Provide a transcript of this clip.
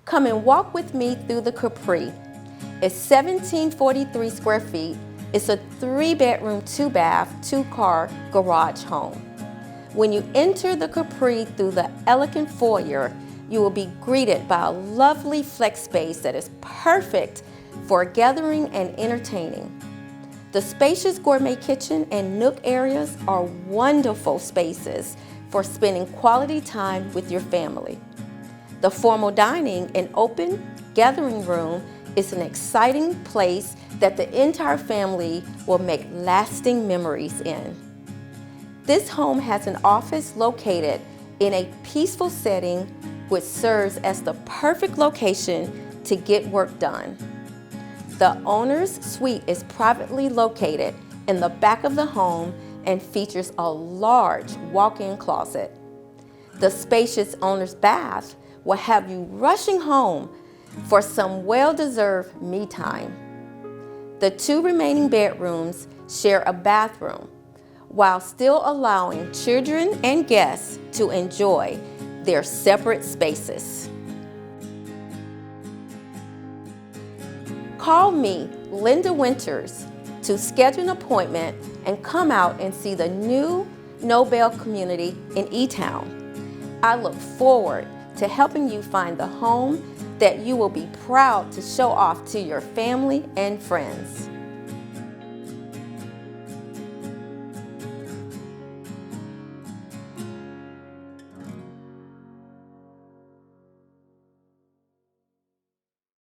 Come and walk with me through the Capri. It's 1,743 square feet. It's a 3-bedroom, 2-bath, 2-car garage home. When you enter the Capri through the elegant foyer, you will be greeted by a lovely flex space that is perfect for gathering and entertaining. The spacious gourmet kitchen and nook areas are wonderful spaces for spending quality time with your family. The formal dining and open gathering room is an exciting place that the entire family will make lasting memories in. This home has an office located in a peaceful setting which serves as the perfect location to get work done. The owner's suite is privately located in the back of the home and features a large walk-in closet. The spacious owner's bath will have you rushing home for some well-deserved me time. The 2 remaining bedrooms share a bathroom, while still allowing children and guests to enjoy their separate spaces. Call me, Lynda Winters, to schedule an appointment and come out and see the new Nobel community in eTown. I look forward to helping you find the home that you will be proud to show off to your family and friends.